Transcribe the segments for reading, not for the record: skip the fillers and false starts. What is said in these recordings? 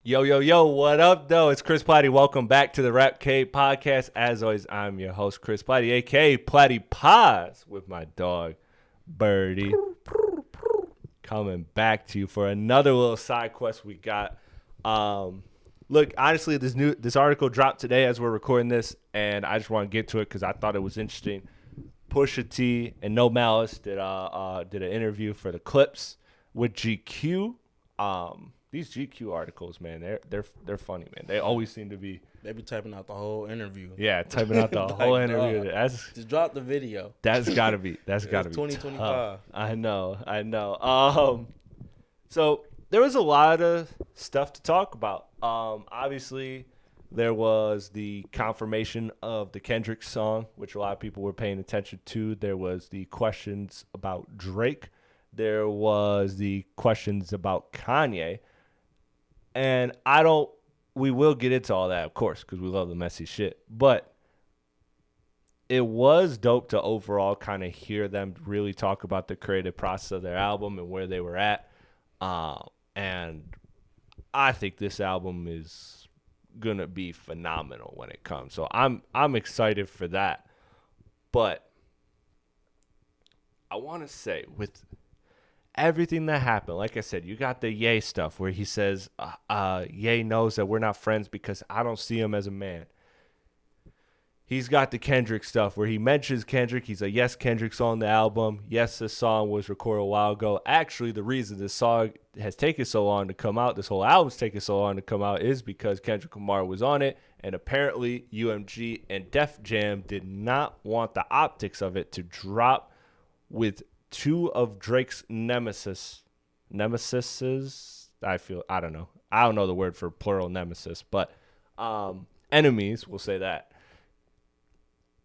Yo, yo, yo, what up, though? It's Chris Platte. Welcome back to the Rap Cave podcast. As always, I'm your host, Chris Platte, a.k.a. Platte Paz, with my dog, Birdie. Coming back to you for another little side quest we got. Look, honestly, this article dropped today as we're recording this, and I just want to get to it because I thought it was interesting. Pusha T and No Malice did an interview for the Clipse with GQ. These GQ articles, man, they're funny, man. They always seem to be. They be typing out the whole interview. Yeah, typing out the whole interview. Just drop the video. That's gotta be. That's gotta be 2025. I know. So there was a lot of stuff to talk about. Obviously, there was the confirmation of the Kendrick song, which a lot of people were paying attention to. There was the questions about Drake. There was the questions about Kanye. And we will get into all that, of course, because we love the messy shit. But it was dope to overall kind of hear them really talk about the creative process of their album and where they were at. And I think this album is going to be phenomenal when it comes. So I'm excited for that. But I want to say, with everything that happened, like I said, you got the Ye stuff where he says, Ye knows that we're not friends because I don't see him as a man. He's got the Kendrick stuff where he mentions Kendrick. He's like, yes, Kendrick's on the album. Yes, this song was recorded a while ago. Actually, the reason this song has taken so long to come out, this whole album's taken so long to come out, is because Kendrick Lamar was on it. And apparently, UMG and Def Jam did not want the optics of it to drop with two of Drake's nemesises. I don't know the word for plural nemesis, but enemies, we'll say that.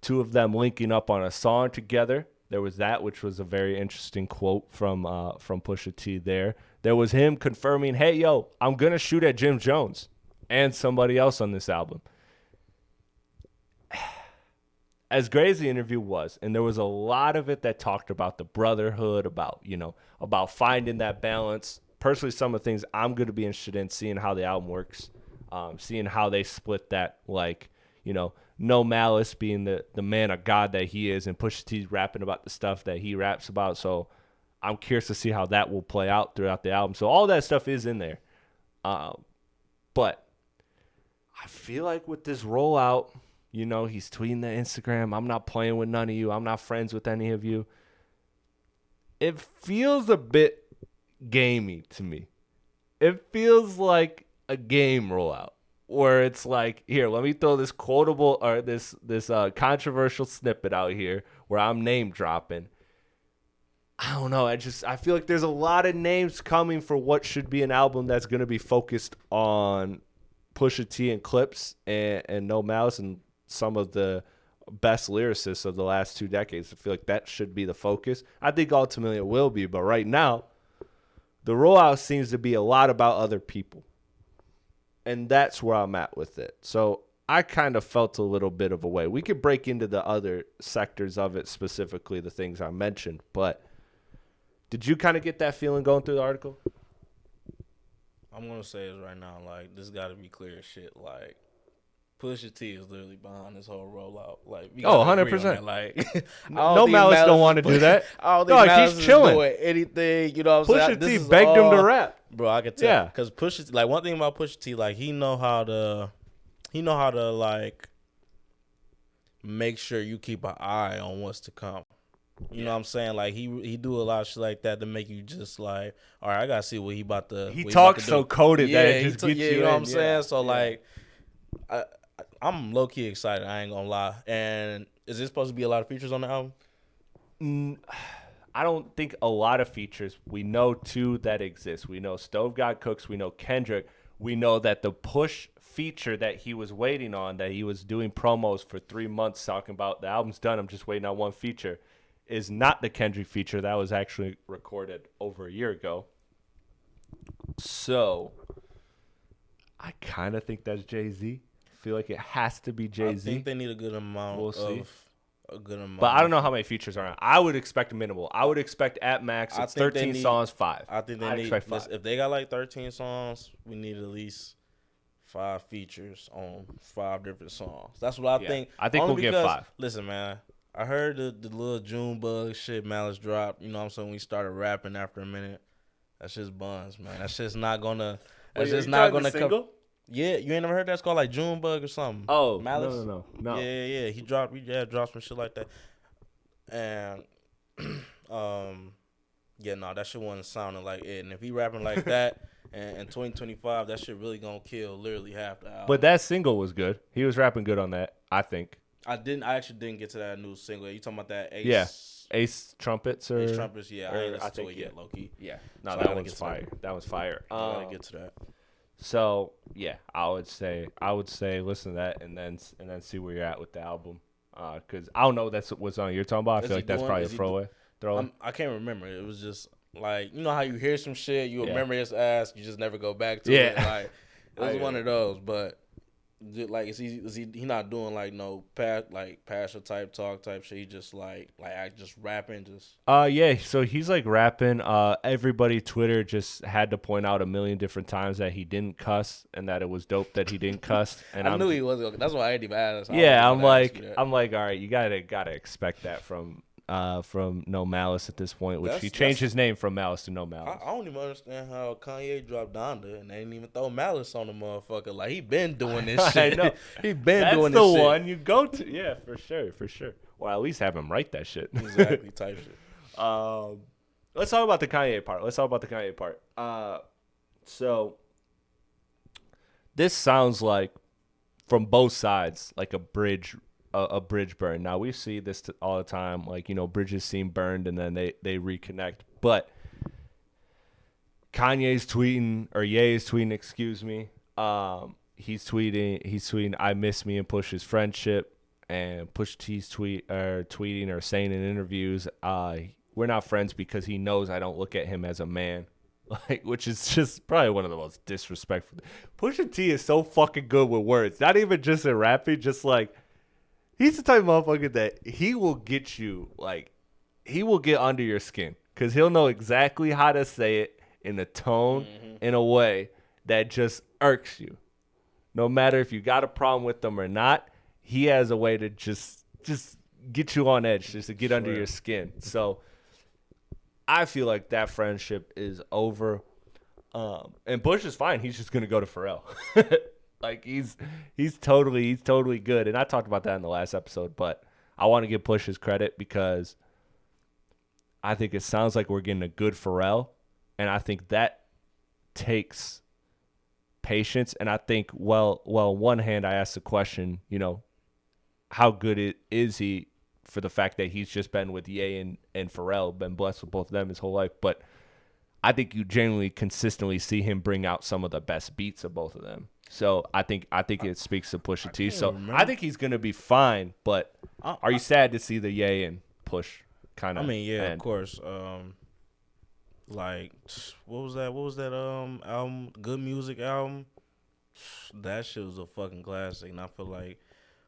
Two of them linking up on a song together. There was that, which was a very interesting quote from Pusha T there. There was him confirming, hey, yo, I'm going to shoot at Jim Jones and somebody else on this album. As great as the interview was, and there was a lot of it that talked about the brotherhood, about finding that balance. Personally, some of the things I'm going to be interested in, seeing how the album works, seeing how they split that, No Malice being the man of God that he is, and Pusha T's rapping about the stuff that he raps about. So I'm curious to see how that will play out throughout the album. So all that stuff is in there. But I feel like with this rollout, he's tweeting the Instagram, I'm not playing with none of you. I'm not friends with any of you. It feels a bit gamey to me. It feels like a game rollout where it's like, here, let me throw this quotable or this controversial snippet out here where I'm name dropping. I don't know. I feel like there's a lot of names coming for what should be an album that's going to be focused on Pusha T and Clipse and No Malice and some of the best lyricists of the last 2 decades. I feel like that should be the focus. I think ultimately it will be, but right now, the rollout seems to be a lot about other people. And that's where I'm at with it. So I kind of felt a little bit of a way. We could break into the other sectors of it, specifically the things I mentioned. But did you kind of get that feeling going through the article? I'm going to say this right now. This got to be clear as shit. Pusha T is literally behind this whole rollout. 100%. No Malice don't want to do that. I don't think Malice he's chilling. Doing anything. You know what I'm saying? Pusha T begged him to rap. Bro, I can tell. Yeah. Because Pusha T, one thing about Pusha T, he know how to make sure you keep an eye on what's to come. You know what I'm saying? He do a lot of shit like that to make you just all right, I gotta see what he about to. He talks so coded that it just gets you. You know what I'm saying? So I'm low key excited. I ain't gonna lie. And is there supposed to be a lot of features on the album? I don't think a lot of features. We know 2 that exist. We know Stove God Cooks. We know Kendrick. We know that the Push feature that he was waiting on, that he was doing promos for 3 months talking about the album's done, I'm just waiting on one feature, is not the Kendrick feature. That was actually recorded over a year ago. So I kind of think that's Jay-Z. I feel like it has to be Jay-Z. I think they need a good amount we'll see. A good amount. But I don't know how many features are on. I would expect minimal. I would expect at max it's 13 songs, 5. I think they need 5. If they got 13 songs, we need at least 5 features on 5 different songs. That's what I think. I think Only we'll get because, 5. Listen, man. I heard the little Junebug shit Malice dropped. You know what I'm saying? We started rapping after a minute. That's just buns, man. That's just not gonna. That's just not gonna come. Yeah, you ain't never heard that? It's called like Junebug or something. Oh, Malice? No. Yeah. He dropped some shit like that. And that shit wasn't sounding like it. And if he rapping like that in 2025, that shit really gonna kill literally half the album. But that single was good. He was rapping good on that, I think. I actually didn't get to that new single. You talking about that Ace? Yeah. Ace Trumpets or Ace Trumpets, yeah. I ain't listened to it yet, low key. Yeah. No, So that one's fire. That was fire. I gotta get to that. So yeah, I would say listen to that and then see where you're at with the album. Cause I don't know that's what's on you're talking about. I feel like that's probably a throwaway. I can't remember. It was just like, you know how you hear some shit, you remember his ass, you just never go back to it. Like it was one of those, but like is he not doing like no pastor type talk type shit? He just like just rapping just. Yeah. So he's like rapping. Everybody Twitter just had to point out a million different times that he didn't cuss and that it was dope that he didn't cuss. And I knew he was. That's why I didn't even ask. I'm like, all right, you gotta expect that from No Malice at this point, which he changed his name from Malice to No Malice. I don't even understand how Kanye dropped Donda and they didn't even throw Malice on the motherfucker. Like, he been doing this shit. I know. He been doing this shit. That's the one you go to. Yeah, for sure. Well, at least have him write that shit. Exactly, type shit. Let's talk about the Kanye part. So this sounds like, from both sides, like a bridge burn. Now, we see this all the time, like, you know, bridges seem burned and then they reconnect. But Kanye's tweeting, or Ye is tweeting, excuse me. He's tweeting, I miss me and Push's friendship. And Pusha T's tweeting or saying in interviews, we're not friends because he knows I don't look at him as a man. Like, which is just probably one of the most disrespectful. Pusha T is so fucking good with words. Not even just in rapping, just like, he's the type of motherfucker that he will get you, like, he will get under your skin. Because he'll know exactly how to say it in a tone, in a way that just irks you. No matter if you got a problem with them or not, he has a way to just get you on edge, just to get under your skin. So I feel like that friendship is over. And Bush is fine. He's just going to go to Pharrell. Like, he's totally good. And I talked about that in the last episode, but I want to give Push his credit because I think it sounds like we're getting a good Pharrell, and I think that takes patience. And I think, well, on one hand, I asked the question, you know, how good is he for the fact that he's just been with Ye and Pharrell, been blessed with both of them his whole life. But I think you genuinely consistently see him bring out some of the best beats of both of them. So I think it speaks to Pusha T. So I think he's gonna be fine. But are you sad to see the Ye and Push kind of? I mean, yeah, end? Of course. Like, what was that album? Good Music album. That shit was a fucking classic, and I feel like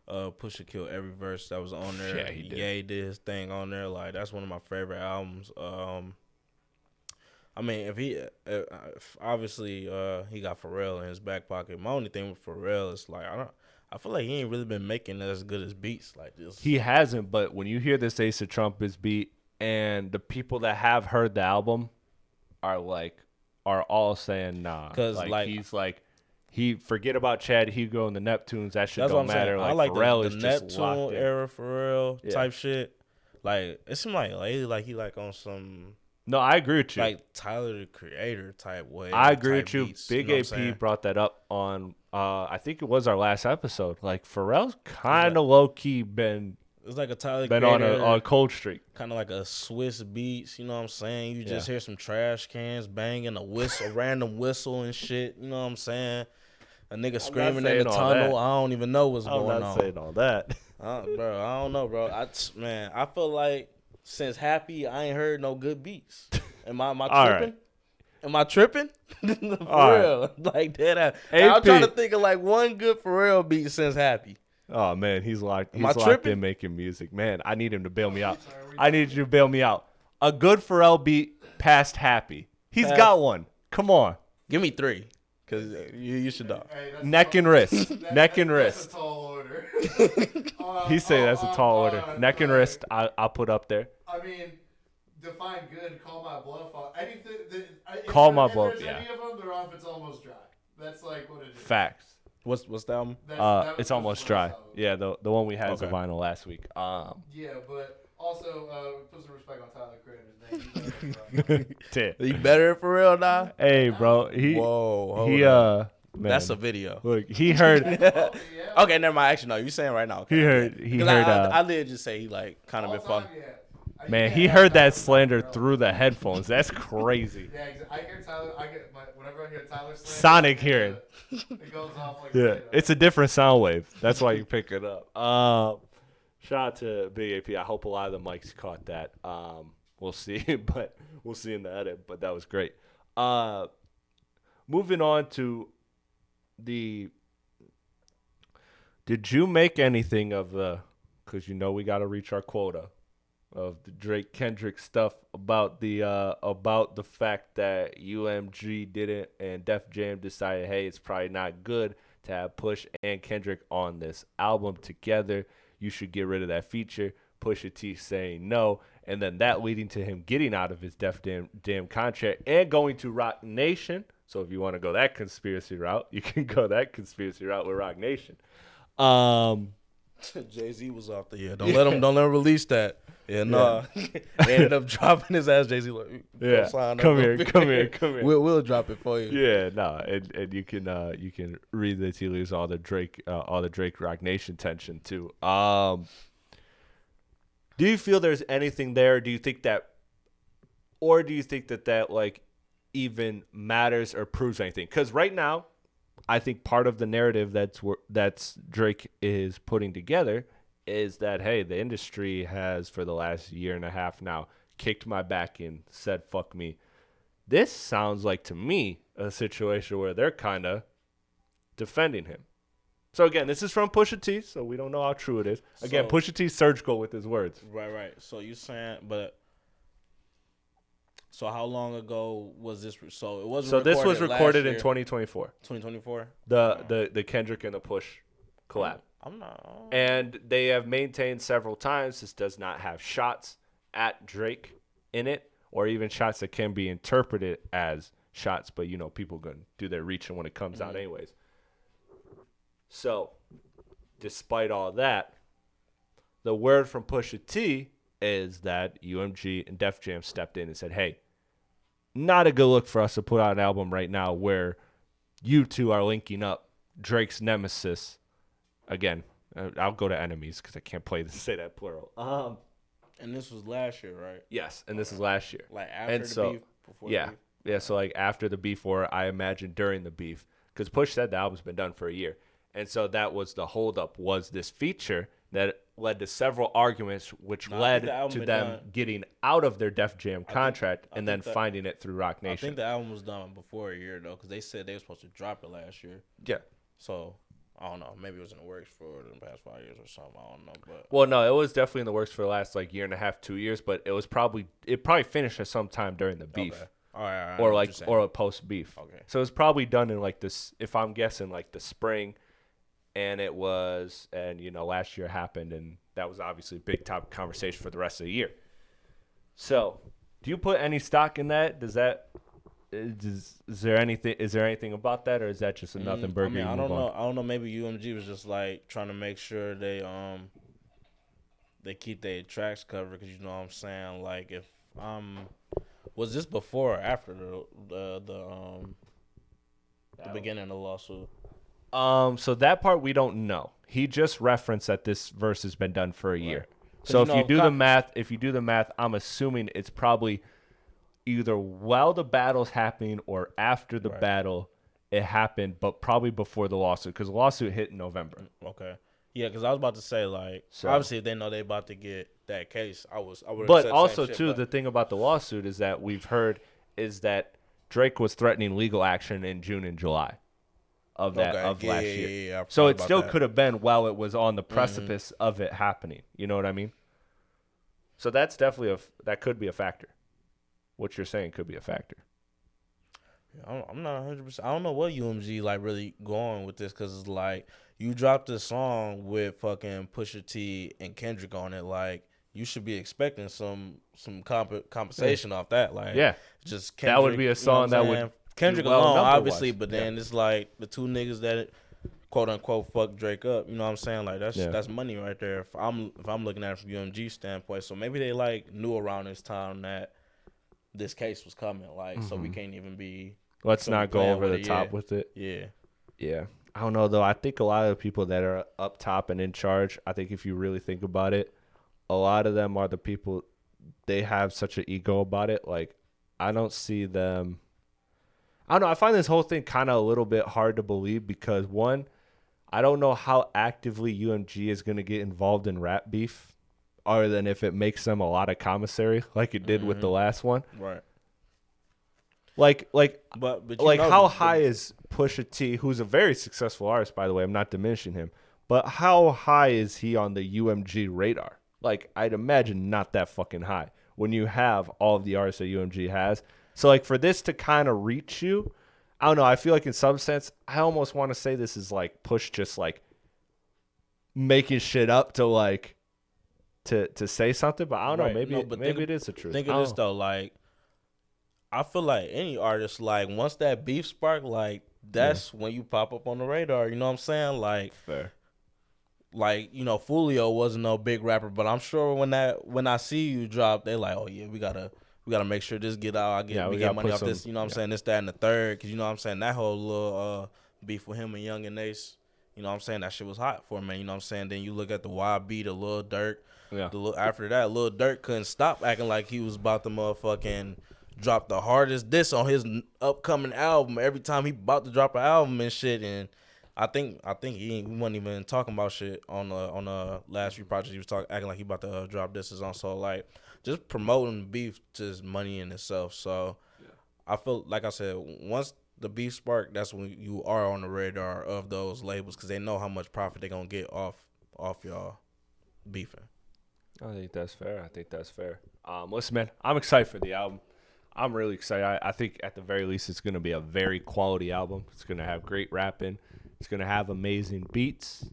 Pusha killed every verse that was on there. Yeah, he did. Ye did his thing on there. Like, that's one of my favorite albums. I mean, if obviously he got Pharrell in his back pocket. My only thing with Pharrell is like I feel like he ain't really been making as good as beats like this. He hasn't, but when you hear this Ace of Trumpets beat, and the people that have heard the album are all saying nah, because like he's like, he forget about Chad Hugo and the Neptunes. That shit don't matter. Like, I like Pharrell the is Neptune just locked in. Era Pharrell type shit. Like, it seemed like lately, like he like on some. No, I agree with you. Like Tyler the Creator type way. I agree with you. Beats, Big you know AP brought that up on, I think it was our last episode. Like, Pharrell's kind of low key been. It's like a Tyler been Creator, on a cold streak. Kind of like a Swiss Beats. You know what I'm saying? You just hear some trash cans banging, a whistle, a random whistle and shit. You know what I'm saying? A nigga screaming in the tunnel. I don't even know what's going on. I'm not saying all that. Bro, I don't know, bro. I feel like since Happy, I ain't heard no good beats. Am I tripping? Right. Am I tripping? For real. Right. Like that. I'm trying to think of like one good Pharrell beat since Happy. Oh, man, he's locked in making music. Man, I need him to bail me out. I need you to bail me out. A good Pharrell beat past Happy. He's got one. Come on. Give me 3. Cause you should know. Hey, neck and wrist. Neck and wrist. That's a tall order. He say that's a tall order. Neck and wrist, I'll put up there. I mean, define good, call my bluff. Anything. Call my bluff, If yeah. any of them, they're off. It's almost dry. That's like what it is. Facts. What's the album? It's almost dry. Yeah, the one we had as a vinyl last week. Yeah, but also put some respect on Tyler Creator's name. You better for real now? Hey, bro. Man. That's a video. Look, he heard. Okay, never mind. Actually, no, you saying right now. Okay. He heard. I did just say he like kind of been fun. Yeah. Man, he heard that slander through the headphones. That's crazy. Yeah, I hear Tyler. Whenever I hear Tyler slander, Sonic hearing. It goes off like Yeah, it's a different sound wave. That's why you pick it up. Shout out to Big AP. I hope a lot of the mics caught that. We'll see, but we'll see in the edit. But that was great. Moving on to did you make anything of the, because we got to reach our quota of the Drake Kendrick stuff about the fact that UMG didn't and Def Jam decided, hey, it's probably not good to have Push and Kendrick on this album together. You should get rid of that feature. Pusha T saying no, and then that leading to him getting out of his Def Jam contract and going to Roc Nation. So if you want to go that conspiracy route, you can go that conspiracy route with Roc Nation. Jay-Z was off the year. Don't let him release that. Yeah, no. They ended up dropping his ass. Jay-Z like, come here. We'll drop it for you. Yeah, no, and you can read the tea leaves, all the Drake Roc Nation tension too. Do you feel there's anything there? Do you think that like even matters or proves anything? Because right now, I think part of the narrative that's Drake is putting together is that, hey, the industry has for the last year and a half now kicked my back and said fuck me. This sounds like to me a situation where they're kind of defending him. So again, this is from Pusha T, so we don't know how true it is. Again, Pusha T's surgical with his words. Right. So you saying, but so how long ago was this? So it wasn't. So this was recorded in 2024. 2024. The Kendrick and the Push collab. I'm not. And they have maintained several times this does not have shots at Drake in it, or even shots that can be interpreted as shots, but people gonna do their reaching when it comes out anyways. So, despite all that, the word from Pusha T is that UMG and Def Jam stepped in and said, hey, not a good look for us to put out an album right now where you two are linking up. Drake's nemesis. Again, I'll go to enemies because I can't say that plural. And this was last year, right? Yes, and this is last year. Like after the beef, before the beef? Yeah, so like after the beef, or I imagine during the beef. Because Push said the album's been done for a year. And so that was the holdup, was this feature that led to several arguments, which led to them getting out of their Def Jam contract and then finding it through Roc Nation. I think the album was done before a year, though, because they said they were supposed to drop it last year. Yeah. So, I don't know. Maybe it was in the works for the past 5 years or something. I don't know. But well, no, it was definitely in the works for the last year and a half, 2 years, but it probably finished at some time during the beef. Okay. All right. Or a post beef. Okay. So it was probably done in this, if I'm guessing, the spring. And it was, last year happened, and that was obviously a big topic conversation for the rest of the year. So, do you put any stock in that? Is there anything about that, or is that just a nothing burger? I don't know. I don't know. Maybe UMG was just trying to make sure they keep their tracks covered, because you know what I'm saying. If was this before or after the beginning of the lawsuit? So that part we don't know. He just referenced that this verse has been done for a year. So if you do the math, I'm assuming it's probably either while the battle's happening or after the battle it happened, but probably before the lawsuit, because the lawsuit hit in November. Okay. Yeah, because I was about to say, obviously if they know they about to get that case, I would. But also too, the thing about the lawsuit is that we've heard is that Drake was threatening legal action in June and July of last year. Yeah, so it still could have been while it was on the precipice of it happening. You know what I mean? So that's definitely that could be a factor. What you're saying could be a factor. I'm not 100%. I don't know what UMG like really going with this because it's like you dropped a song with fucking Pusha T and Kendrick on it. Like you should be expecting some compensation off that. Like just Kendrick, that would be a song that would Kendrick do well alone, number-wise. obviously, but then it's like the two niggas that quote unquote fuck Drake up. You know what I'm saying? Like that's money right there. If I'm looking at it from UMG standpoint, so maybe they like knew around this time that this case was coming. Like so we can't even be. Let's not go over the top with it. Yeah. I don't know though. I think a lot of the people that are up top and in charge, I think if you really think about it, a lot of them are the people. They have such an ego about it. Like I don't see them. I don't know. I find this whole thing kind of a little bit hard to believe because one, I don't know how actively UMG is going to get involved in rap beef, other than if it makes them a lot of commissary, like it did with the last one. Right. But how high is Pusha T, who's a very successful artist, by the way? I'm not diminishing him, but how high is he on the UMG radar? Like, I'd imagine not that fucking high when you have all of the artists that UMG has. So, like, for this to kind of reach you, I don't know. I feel like in some sense, I almost want to say this is like Push just like making shit up to like to say something, but I don't know. Maybe it is the truth. Think of this though, like I feel like any artist, like once that beef spark, like that's when you pop up on the radar. You know what I'm saying? Like fair. Like you know, Fulio wasn't no big rapper, but I'm sure when I see you drop, they like, oh yeah, we gotta make sure this get out. We get money off this. You know what I'm saying? This, that, and the third. Because you know what I'm saying? That whole little beef with him and Young and Ace, you know what I'm saying? That shit was hot for him, man. You know what I'm saying? Then you look at the YB, the Lil Durk. Yeah. After that, Lil Durk couldn't stop acting like he was about to motherfucking drop the hardest diss on his upcoming album every time he about to drop an album and shit. And I think we wasn't even talking about shit on the last few projects. He was acting like he about to drop disses on. So like just promoting beef just money in itself. So I feel like I said, once the beef spark, that's when you are on the radar of those labels because they know how much profit they're gonna get off y'all beefing. I think that's fair. Listen, man, I'm excited for the album. I'm really excited. I think at the very least it's gonna be a very quality album. It's gonna have great rapping. It's gonna have amazing beats,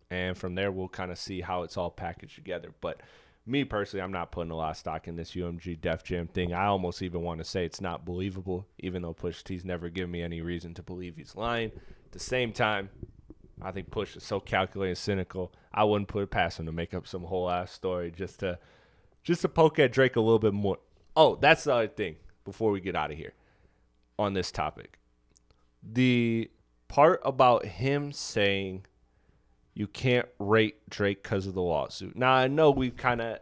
and from there we'll kind of see how it's all packaged together. But me personally, I'm not putting a lot of stock in this UMG Def Jam thing. I almost even want to say it's not believable, even though Pusha T's never given me any reason to believe he's lying. At the same time, I think Push is so calculated and cynical, I wouldn't put it past him to make up some whole ass story just to poke at Drake a little bit more. Oh, that's the other thing before we get out of here on this topic. The part about him saying you can't rate Drake because of the lawsuit. Now, I know we've kind of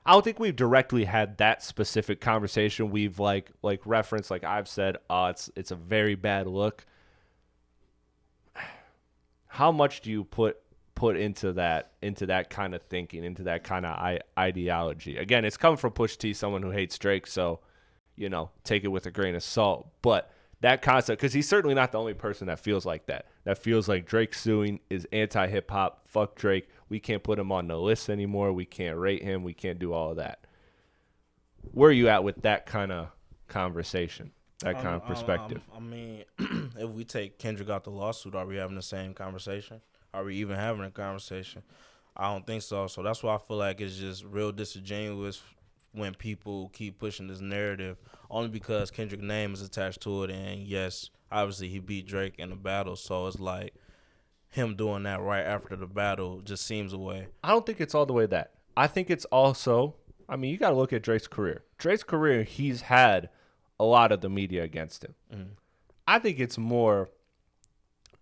I don't think we've directly had that specific conversation. We've like referenced, like I've said, it's a very bad look. How much do you put into that kind of thinking, into that kind of ideology? Again, it's coming from Pusha T, someone who hates Drake, so, you know, take it with a grain of salt. But that concept, because he's certainly not the only person that feels like that. That feels like Drake suing is anti-hip-hop. Fuck Drake. We can't put him on the list anymore. We can't rate him. We can't do all of that. Where are you at with that kind of conversation, that kind of perspective? I mean, if we take Kendrick out the lawsuit, are we having the same conversation? Are we even having a conversation? I don't think so. So that's why I feel like it's just real disingenuous when people keep pushing this narrative only because Kendrick's name is attached to it. And yes, obviously he beat Drake in the battle. So it's like him doing that right after the battle just seems a way. I don't think it's all the way that. I think it's also, I mean, you got to look at Drake's career. Drake's career, he's had a lot of the media against him. Mm-hmm. I think it's more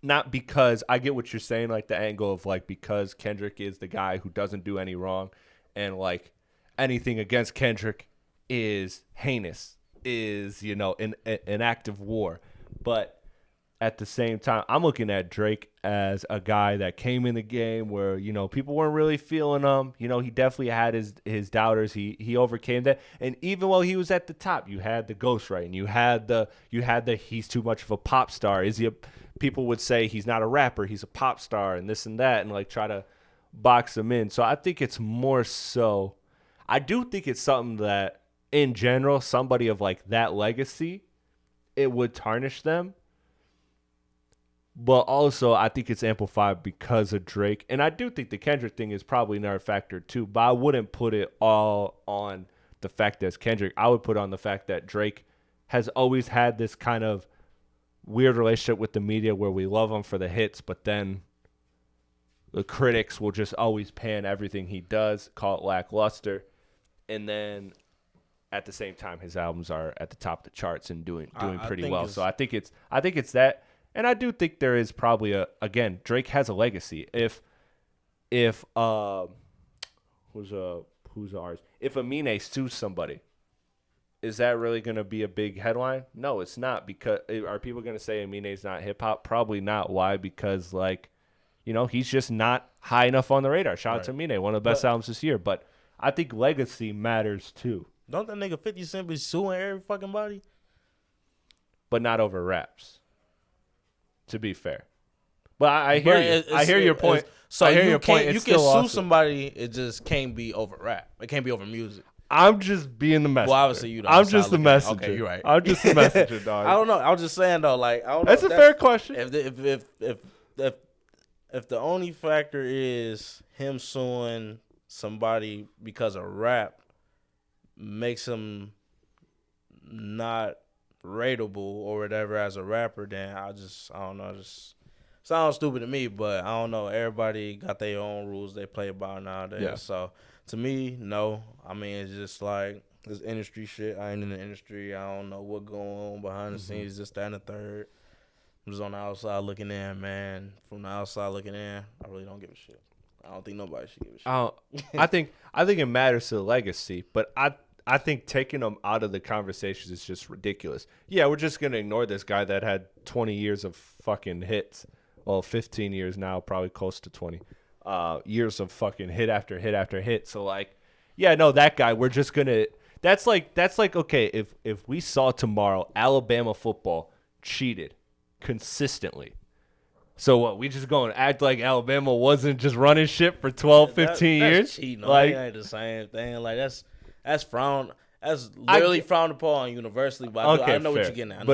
not because I get what you're saying, like the angle of like because Kendrick is the guy who doesn't do any wrong and like anything against Kendrick is heinous, is, you know, an act of war. But at the same time, I'm looking at Drake as a guy that came in the game where, you know, people weren't really feeling him. You know, he definitely had his doubters. He overcame that. And even while he was at the top, you had the ghostwriting. You had the he's too much of a pop star. People would say he's not a rapper, he's a pop star and this and that, and like try to box him in. So I think it's more so, I do think it's something that in general, somebody of like that legacy it would tarnish them. But also, I think it's amplified because of Drake. And I do think the Kendrick thing is probably another factor, too. But I wouldn't put it all on the fact that it's Kendrick. I would put on the fact that Drake has always had this kind of weird relationship with the media where we love him for the hits, but then the critics will just always pan everything he does, call it lackluster. And then at the same time, his albums are at the top of the charts and doing pretty well. So I think it's that. And I do think there is probably again, Drake has a legacy. If who's ours? If Amine sues somebody, is that really going to be a big headline? No, it's not. Because are people going to say Amine's not hip hop? Probably not. Why? Because he's just not high enough on the radar. Shout out to Amine, one of the best albums this year. But I think legacy matters too. Don't that nigga 50 Cent be suing every fucking body? But not over raps. To be fair, but I hear you. I hear your point. So I hear your point. You can sue somebody. It just can't be over rap. It can't be over music. I'm just being the messenger. Well, obviously you don't. I'm just the messenger. Okay, you're right. I'm just the messenger, dog. I don't know. I was just saying though. Like, I don't know. That's a fair question. If the only factor is him suing somebody because of rap, makes him not rateable or whatever as a rapper, then I don't know, just sounds stupid to me, but I don't know. Everybody got their own rules they play by nowadays. Yeah. So to me, no. I mean, it's just like this industry shit. I ain't in the industry. I don't know what going on behind the scenes, just that and the third. I'm just on the outside looking in, man. From the outside looking in, I really don't give a shit. I don't think nobody should give a shit. I think it matters to the legacy, but I think taking them out of the conversations is just ridiculous. Yeah, we're just going to ignore this guy that had 20 years of fucking hits. Well, 15 years now, probably close to 20 years of fucking hit after hit after hit. So, that guy, we're just going to – that's like okay, if we saw tomorrow Alabama football cheated consistently. So what, we just going to act like Alabama wasn't just running shit for 12, 15 years? That's cheating. Like, ain't the same thing. Like, that's frowned. That's literally frowned upon universally. But I know what you're getting at.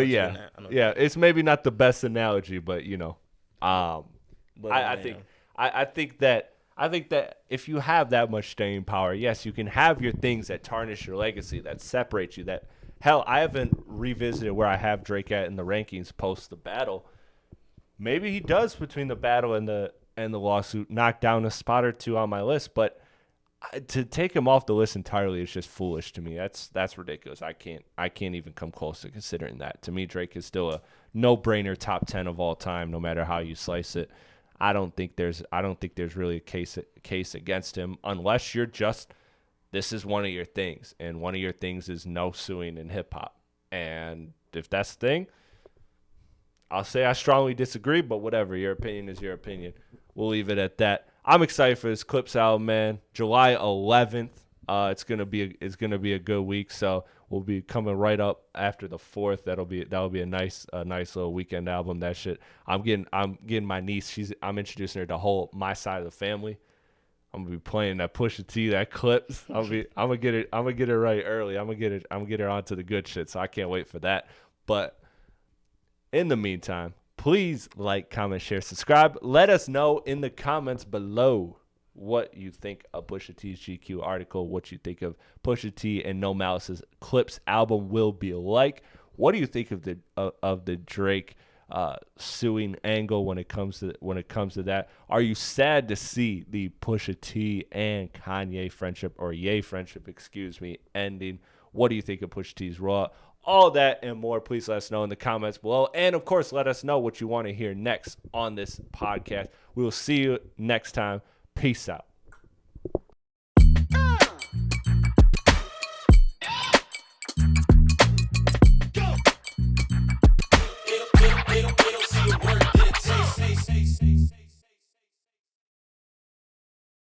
It's maybe not the best analogy, but I think that if you have that much staying power, yes, you can have your things that tarnish your legacy, that separate you. That hell, I haven't revisited where I have Drake at in the rankings post the battle. Maybe he does between the battle and the lawsuit knock down a spot or two on my list, but to take him off the list entirely is just foolish to me. That's ridiculous. I can't even come close to considering that. To me, Drake is still a no-brainer top 10 of all time, no matter how you slice it. I don't think there's really a case against him unless you're just, this is one of your things, and one of your things is no suing in hip hop. And if that's the thing, I'll say I strongly disagree, but whatever. Your opinion is your opinion. We'll leave it at that. I'm excited for this Clipse album, man. July 11th. It's gonna be a good week. So we'll be coming right up after the 4th. That'll be a nice little weekend album. That shit. I'm getting my niece. I'm introducing her to my side of the family. I'm gonna be playing that Pusha T, that Clipse. I'm gonna get it right early. I'm gonna get her onto the good shit. So I can't wait for that. But in the meantime, please like, comment, share, subscribe. Let us know in the comments below what you think of Pusha T's GQ article, what you think of Pusha T and No Malice's Clipse album will be like. What do you think of the Drake suing angle when it comes to that? Are you sad to see the Pusha T and Kanye friendship, or Ye friendship, ending? What do you think of Pusha T's rollout? All that and more, please let us know in the comments below. And, of course, let us know what you want to hear next on this podcast. We will see you next time. Peace out.